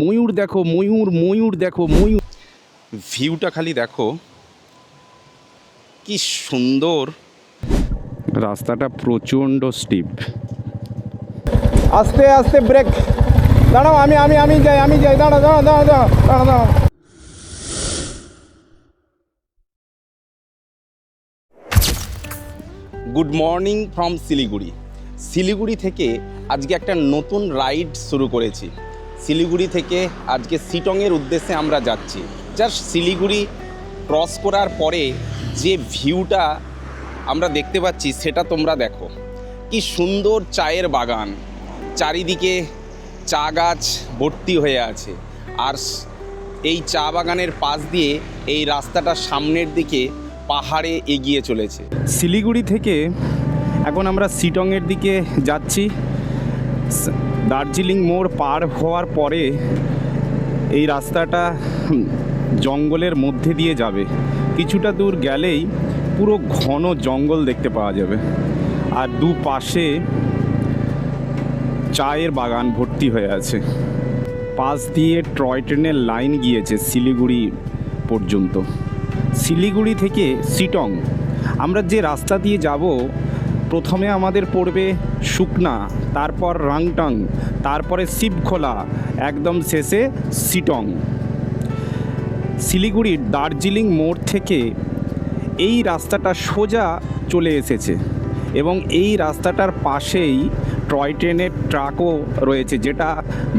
ময়ূর দেখো, ময়ূর ময়ূর দেখো, ময়ূর। ভিউটা খালি দেখো, কি সুন্দর। রাস্তাটা প্রচণ্ড স্টিপ। আস্তে আস্তে ব্রেক। দাঁড়াও, আমি আমি আমি যাই আমি যাই দাঁড়াও দাঁড়াও দাঁড়াও দাঁড়াও দাঁড়াও দাঁড়াও। Good morning from Siliguri. Siliguri থেকে আজকে একটা নতুন রাইড শুরু করেছি। শিলিগুড়ি থেকে আজকে শিটংয়ের উদ্দেশ্যে আমরা যাচ্ছি। জাস্ট শিলিগুড়ি ক্রস করার পরে যে ভিউটা আমরা দেখতে পাচ্ছি সেটা তোমরা দেখো। কি সুন্দর চায়ের বাগান, চারিদিকে চা গাছ ভর্তি হয়ে আছে। আর এই চা বাগানের পাশ দিয়ে এই রাস্তাটা সামনের দিকে পাহাড়ে এগিয়ে চলেছে। শিলিগুড়ি থেকে এখন আমরা শিটংয়ের দিকে যাচ্ছি। দার্জিলিং মোড় পার হওয়ার পরে এই রাস্তাটা জঙ্গলের মধ্যে দিয়ে যাবে। কিছুটা দূর গেলেই পুরো ঘন জঙ্গল দেখতে পাওয়া যাবে, আর দুপাশে চায়ের বাগান ভর্তি হয়ে আছে। পাশ দিয়ে টয় ট্রেনের লাইন গিয়েছে শিলিগুড়ি পর্যন্ত। শিলিগুড়ি থেকে শিটং আমরা যে রাস্তা দিয়ে যাব, প্রথমে আমাদের পড়বে সুকনা, তারপর রাংটাং, তারপরে শিবখোলা, একদম শেষে শিটং। শিলিগুড়ির দার্জিলিং মোড় থেকে এই রাস্তাটা সোজা চলে এসেছে এবং এই রাস্তাটার পাশেই টয় ট্রেনের ট্র্যাকও রয়েছে, যেটা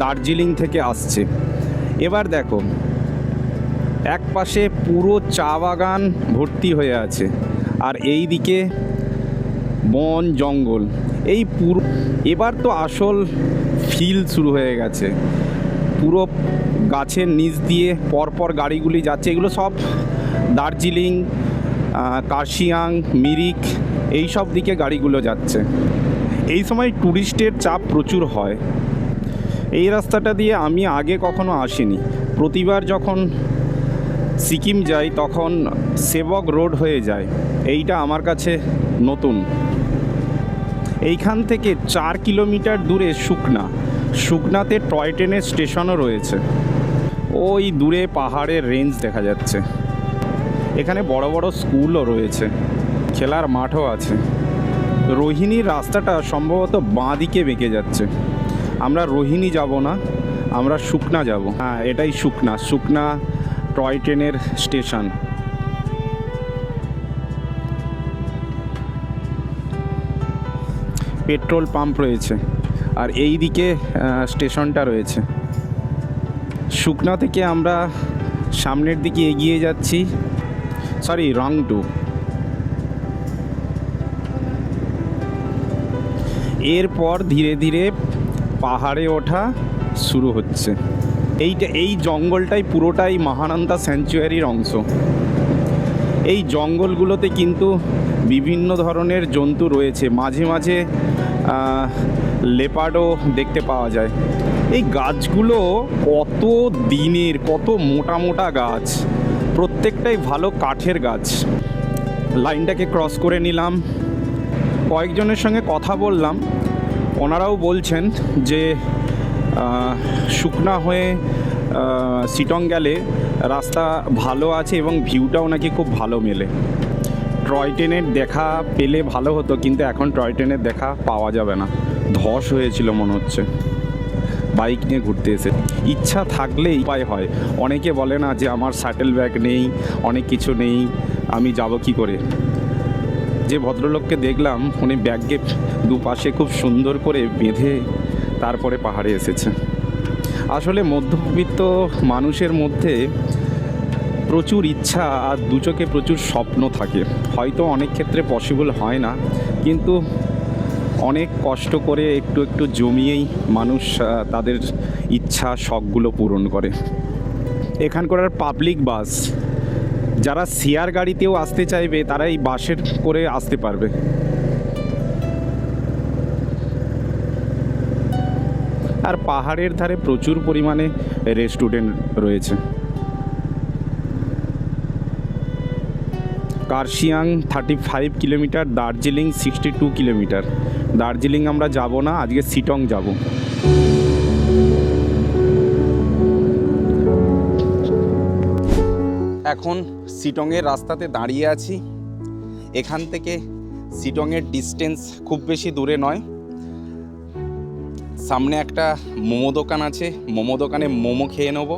দার্জিলিং থেকে আসছে। এবার দেখো, এক পাশে পুরো চা বাগান ভর্তি হয়ে আছে, আর এই দিকে বন জঙ্গল। এই পুরো এবার তো আসল ফিল শুরু হয়ে গেছে। পুরো গাছের নিচ দিয়ে পরপর গাড়িগুলি যাচ্ছে। এগুলো সব দার্জিলিং, কার্শিয়াং, মিরিক এই সব দিকে গাড়িগুলো যাচ্ছে। এই সময় ট্যুরিস্টের চাপ প্রচুর হয়। এই রাস্তাটা দিয়ে আমি আগে কখনো আসিনি। প্রতিবার যখন সিকিম যাই তখন সেবক রোড হয়ে যায়। এইটা আমার কাছে নতুন। এইখান থেকে 4 কিলোমিটার দূরে সুকনাতে টয় ট্রেনের স্টেশনও রয়েছে। ওই দূরে পাহাড়ের রেঞ্জ দেখা যাচ্ছে। এখানে বড় বড় স্কুলও রয়েছে, খেলার মাঠও আছে। রোহিণীর রাস্তাটা সম্ভবত বাঁ দিকে বেঁকে যাচ্ছে। আমরা রোহিণী যাব না, আমরা সুকনা যাব। হ্যাঁ, এটাই সুকনা টয় ট্রেনের স্টেশন। পেট্রোল পাম্প রয়েছে, আর এই দিকে স্টেশনটা রয়েছে। সুকনা থেকে আমরা সামনের দিকে এগিয়ে যাচ্ছি, রংটু। এরপর ধীরে ধীরে পাহাড়ে ওঠা শুরু হচ্ছে। এই জঙ্গলটাই পুরোটাই মহানন্দা স্যাংচুয়ারির অংশ। এই জঙ্গলগুলোতে কিন্তু বিভিন্ন ধরনের জন্তু রয়েছে, মাঝে মাঝে লেপার্ডও দেখতে পাওয়া যায়। এই গাছগুলো কত দিনের, কত মোটা মোটা গাছ, প্রত্যেকটাই ভালো কাঠের গাছ। লাইনটাকে ক্রস করে নিলাম। কয়েকজনের সঙ্গে কথা বললাম, ওনারাও বলছেন যে সুকনা হয়ে শিটং গেলে রাস্তা ভালো আছে এবং ভিউটাও নাকি খুব ভালো মেলে। টয় ট্রেনের দেখা পেলে ভালো হতো, কিন্তু এখন টয় ট্রেনের দেখা পাওয়া যাবে না। ধস হয়েছিল মনে হচ্ছে। বাইক নিয়ে ঘুরতে এসে ইচ্ছা থাকলেই উপায় হয়। অনেকে বলে না যে আমার শাটেল ব্যাগ নেই, অনেক কিছু নেই, আমি যাব কি করে। যে ভদ্রলোককে দেখলাম, উনি ব্যাগকে দুপাশে খুব সুন্দর করে বেঁধে তারপরে পাহাড়ে এসেছে। আসলে মধ্যবিত্ত মানুষের মধ্যে প্রচুর ইচ্ছা আর দু চোখে প্রচুর স্বপ্ন থাকে। হয়তো অনেক ক্ষেত্রে পসিবল হয় না, কিন্তু অনেক কষ্ট করে একটু একটু জমিয়েই মানুষ তাদের ইচ্ছা শখগুলো পূরণ করে। এখানকার পাবলিক বাস, যারা শেয়ার গাড়িতেও আসতে চাইবে তারা এই বাসের করে আসতে পারবে। আর পাহাড়ের ধারে প্রচুর পরিমাণে রেস্টুরেন্ট রয়েছে। Kurseong 35 kilometre, Darjeeling 62 kilometre. দার্জিলিং আমরা যাব না, আজকে শিটং যাব। এখন শিটংয়ের রাস্তাতে দাঁড়িয়ে আছি। এখান থেকে শিটংয়ের ডিস্টেন্স খুব বেশি দূরে নয়। সামনে একটা মোমো দোকান আছে, মোমো দোকানে মোমো খেয়ে নেব।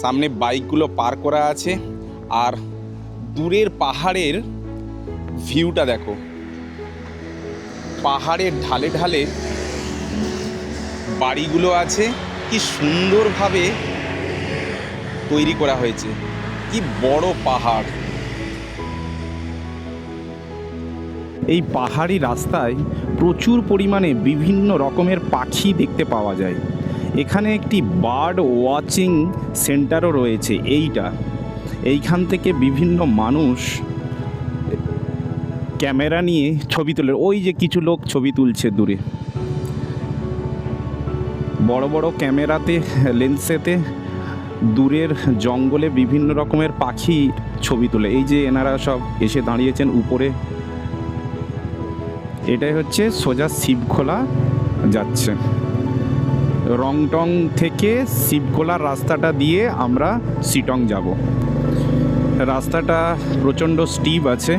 সামনে বাইকগুলো পার করা আছে, আর দূরের পাহাড়ের ভিউটা দেখো। পাহাড়ের ঢালে ঢালে বাড়িগুলো আছে, কি সুন্দরভাবে তৈরি করা হয়েছে, কি বড় পাহাড়। এই পাহাড়ি রাস্তায় প্রচুর পরিমাণে বিভিন্ন রকমের পাখি দেখতে পাওয়া যায়। এখানে একটি বার্ড ওয়াচিং সেন্টারও রয়েছে। এইখান থেকে বিভিন্ন মানুষ ক্যামেরা নিয়ে ছবি তোলে। ওই যে কিছু লোক ছবি তুলছে দূরে, বড় বড় ক্যামেরাতে, লেন্সেতে দূরের জঙ্গলে বিভিন্ন রকমের পাখি ছবি তোলে। এই যে এনারা সব এসে দাঁড়িয়েছেন উপরে। এটাই হচ্ছে সোজা শিবখোলা যাচ্ছে। রংটং থেকে শিবখোলার রাস্তাটা দিয়ে আমরা শিটং যাব। রাস্তাটা প্রচণ্ড স্টিপ আছে,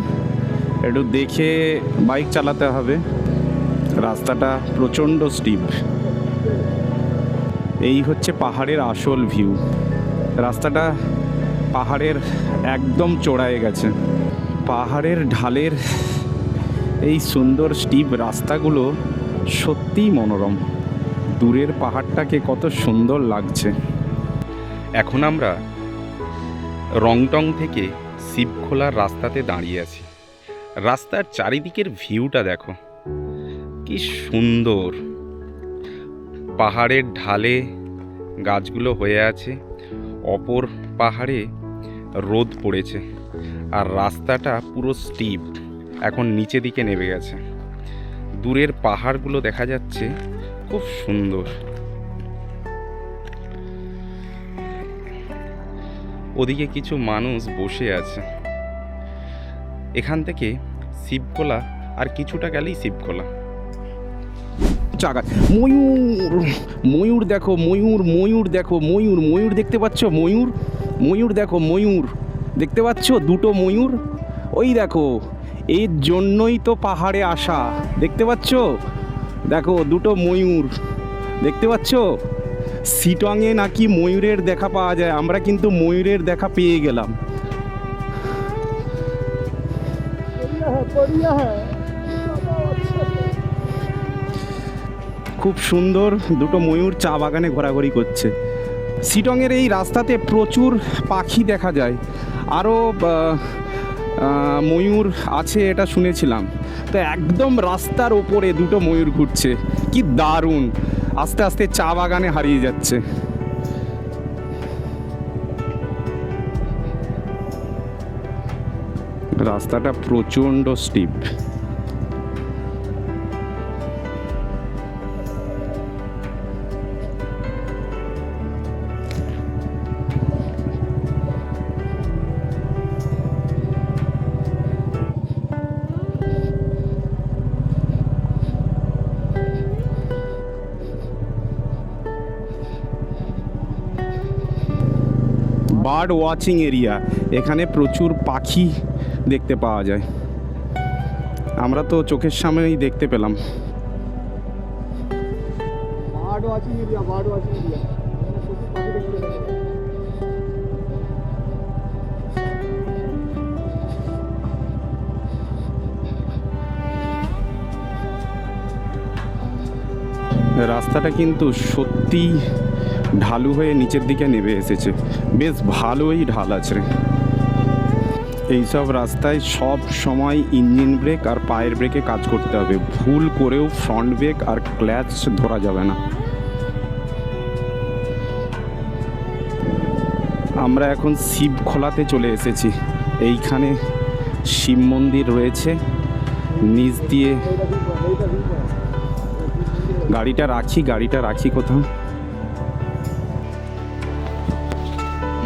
একটু দেখে বাইক চালাতে হবে। রাস্তাটা প্রচণ্ড স্টিপ। এই হচ্ছে পাহাড়ের আসল ভিউ। রাস্তাটা পাহাড়ের একদম চড়ায় গেছে। পাহাড়ের ঢালের এই সুন্দর স্টিপ রাস্তাগুলো সত্যিই মনোরম। দূরের পাহাড়টাকে কত সুন্দর লাগছে। এখন আমরা রংটং থেকে শিবখোলার রাস্তাতে দাঁড়িয়ে আছি। রাস্তার চারিদিকের ভিউটা দেখো, কি সুন্দর। পাহাড়ের ঢালে গাছগুলো হয়ে আছে, অপর পাহাড়ে রোদ পড়েছে, আর রাস্তাটা পুরো স্টিপ, এখন নিচে দিকে নেমে গেছে। দূরের পাহাড়গুলো দেখা যাচ্ছে, খুব সুন্দর। ওদিকে কিছু মানুষ বসে আছে। এখান থেকে শিবখোলা আর কিছুটা গেলেই শিবখোলা। ময়ূর, ময়ূর দেখো, ময়ূর দেখো, ময়ূর দেখতে পাচ্ছ? ময়ূর দেখো, ময়ূর দেখতে পাচ্ছ? দুটো ময়ূর, ওই দেখো। এর জন্যই তো পাহাড়ে আসা, দেখতে পাচ্ছ? দেখো দুটো ময়ূর দেখতে পাচ্ছ? শিটংয়ে নাকি ময়ূরের দেখা পাওয়া যায়, আমরা কিন্তু ময়ূরের দেখা পেয়ে গেলাম। খুব সুন্দর দুটো ময়ূর চা বাগানে ঘোরাঘুরি করছে। শিটংয়ের এই রাস্তাতে প্রচুর পাখি দেখা যায়, আরও ময়ূর আছে এটা শুনেছিলাম। তো একদম রাস্তার ওপরে দুটো ময়ূর ঘুরছে, কি দারুণ। আস্তে আস্তে চা বাগানে হারিয়ে যাচ্ছে। রাস্তাটা প্রচণ্ড স্টিপ। বার্ড ওয়াচিং এরিয়া, এখানে প্রচুর পাখি দেখতে পাওয়া যায়। আমরা তো চোখের সামনেই দেখতে পেলাম। Bird watching area, bird watching area. রাস্তাটা কিন্তু সত্যি ঢালু হয়ে নিচের দিকে নেমে এসেছে, বেশ ভালোই ঢাল আছে। এইসব রাস্তায় সব সময় ইঞ্জিন ব্রেক আর পায়ের ব্রেকে কাজ করতে হবে, ভুল করেও ফ্রন্ট ব্রেক আর ক্ল্যাচ ধরা যাবে না। আমরা এখন শিবখোলাতে চলে এসেছি। এইখানে শিব মন্দির রয়েছে, নিচ দিয়ে গাড়িটা রাখি কোথাও।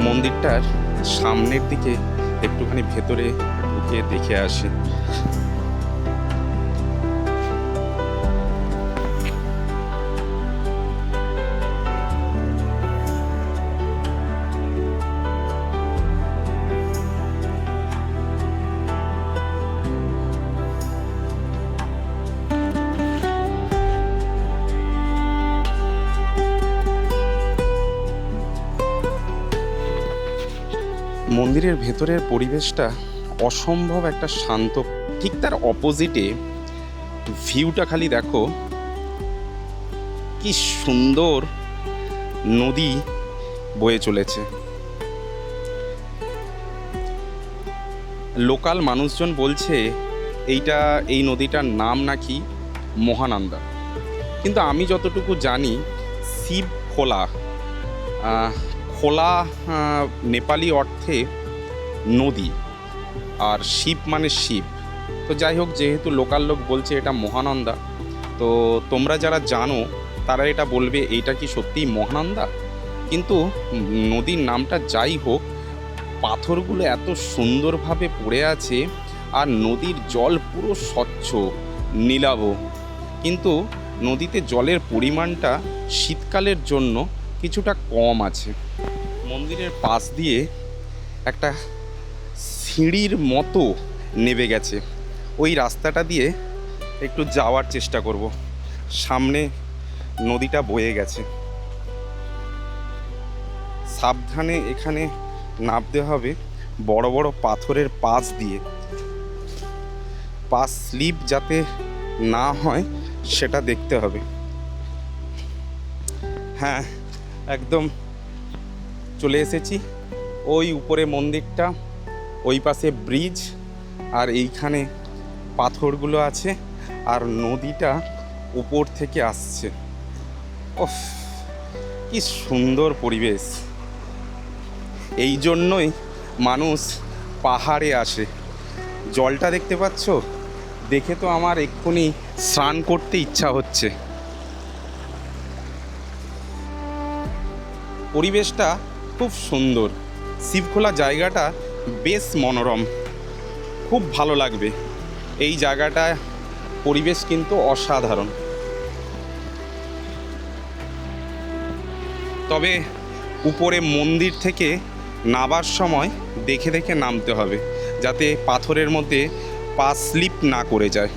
মন্দিরটার সামনের দিকে একটুখানি ভেতরে ঢুকে দেখে আসি। মন্দিরের ভেতরের পরিবেশটা অসম্ভব একটা শান্ত। ঠিক তার অপোজিটে ভিউটা খালি দেখো, কি সুন্দর নদী বয়ে চলেছে। লোকাল মানুষজন বলছে এই নদীটার নাম নাকি মহানন্দা, কিন্তু আমি যতটুকু জানি শিব খোলা, খোলা নেপালি অর্থে নদী, আর শিব মানে শিব। তো যাই হোক, যেহেতু লোকাল লোক বলছে এটা মহানন্দা, তো তোমরা যারা জানো তারা এটা বলবে এইটা কি সত্যিই মহানন্দা। কিন্তু নদীর নামটা যাই হোক, পাথরগুলো এত সুন্দরভাবে পড়ে আছে আর নদীর জল পুরো স্বচ্ছ নীলাভ। কিন্তু নদীতে জলের পরিমাণটা শীতকালের জন্য কিছুটা কম আছে। মন্দিরের পাশ দিয়ে একটা সিঁড়ির মতো নেমে গেছে, ওই রাস্তাটা দিয়ে একটু যাওয়ার চেষ্টা করব। সামনে নদীটা বয়ে গেছে, সাবধানে এখানে নামতে হবে। বড় বড় পাথরের পাশ দিয়ে, পাশ স্লিপ যাতে না হয় সেটা দেখতে হবে। হ্যাঁ, একদম চলে এসেছি। ওই উপরে মন্দিরটা, ওই পাশে ব্রিজ, আর এইখানে পাথরগুলো আছে, আর নদীটা উপর থেকে আসছে। ওফ, কি সুন্দর পরিবেশ! এই জন্যই মানুষ পাহাড়ে আসে। জলটা দেখতে পাচ্ছ, দেখে তো আমার এক্ষুনি স্নান করতে ইচ্ছা হচ্ছে। পরিবেশটা খুব সুন্দর, শিবখোলা জায়গাটা বেশ মনোরম, খুব ভালো লাগবে। এই জায়গাটা পরিবেশ কিন্তু অসাধারণ। তবে উপরে মন্দির থেকে নামার সময় দেখে দেখে নামতে হবে, যাতে পাথরের মধ্যে পা স্লিপ না করে যায়।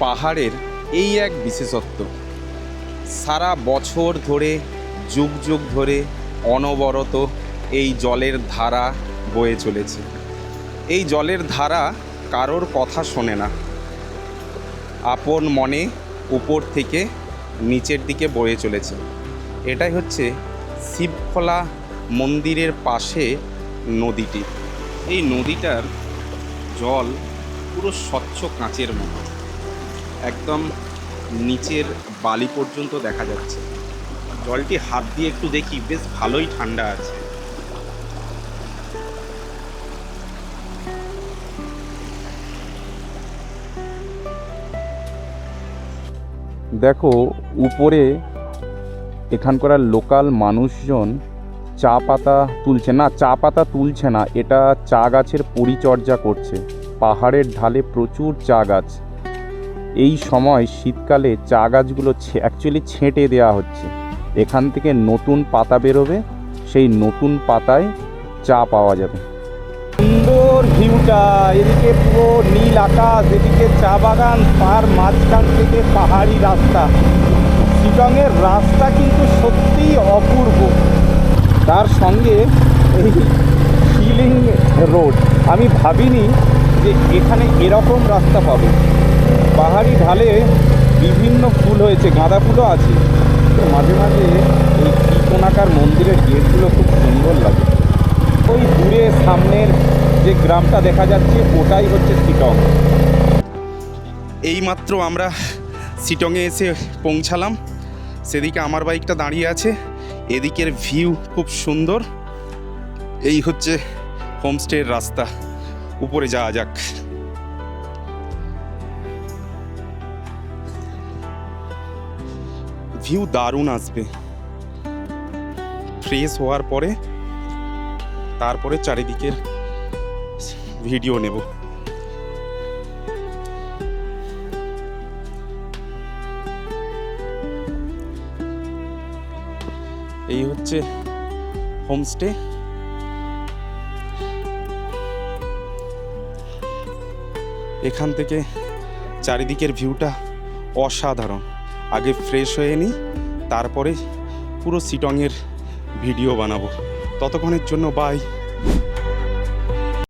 পাহাড়ের এই এক বিশেষত্ব, সারা বছর ধরে, যুগ যুগ ধরে অনবরত এই জলের ধারা বয়ে চলেছে। এই জলের ধারা কারোর কথা শোনে না, আপন মনে উপর থেকে নিচের দিকে বয়ে চলেছে। এটাই হচ্ছে শিবখোলা মন্দিরের পাশে নদীটি। এই নদীটার জল পুরো স্বচ্ছ কাঁচের মতো, একদম নিচের বালি পর্যন্ত দেখা যাচ্ছে। জলটি হাত দিয়ে একটু দেখি, বেশ ভালোই ঠান্ডা আছে। দেখো উপরে এখানকার লোকাল মানুষজন চা পাতা তুলছে না, চা পাতা তুলছে না, এটা চা গাছের পরিচর্যা করছে। পাহাড়ের ঢালে প্রচুর চা গাছ। এই সময় শীতকালে চা গাছগুলো অ্যাকচুয়ালি ছেঁটে দেওয়া হচ্ছে। এখান থেকে নতুন পাতা বেরোবে, সেই নতুন পাতায় চা পাওয়া যাবে। সুন্দর ভিউটা, এদিকে পুরো নীল আকাশ, এদিকে চা বাগান, তার মাঝখান থেকে পাহাড়ি রাস্তা। শিলংয়ের রাস্তা কিন্তু সত্যিই অপূর্ব। তার সঙ্গে এই শিলিং রোড, আমি ভাবিনি যে এখানে এরকম রাস্তা পাবো। পাহাড়ি ঢালে বিভিন্ন ফুল হয়েছে, গাঁদা ফুলও আছে। মাঝে মাঝে এই ত্রিকোণাকার মন্দিরের গেটগুলো খুব সুন্দর লাগে। ওই দূরে সামনের যে গ্রামটা দেখা যাচ্ছে ওটাই হচ্ছে শিলং। এইমাত্র আমরা শিলংয়ে এসে পৌঁছালাম। সেদিকে আমার বাইকটা দাঁড়িয়ে আছে, এদিকের ভিউ খুব সুন্দর। এই হচ্ছে হোমস্টের রাস্তা, উপরে যাওয়া যাক। ভিউ দারুণ আসবে ফ্রেশ হওয়ার পরে, তারপরে চারিদিকের ভিডিও নেব। এই হচ্ছে হোমস্টে। এখান থেকে চারিদিকের ভিউটা অসাধারণ। আগে ফ্রেশ হয়ে নিই, তারপরে পুরো শিলংয়ের ভিডিও বানাবো। ততক্ষণের জন্য বাই।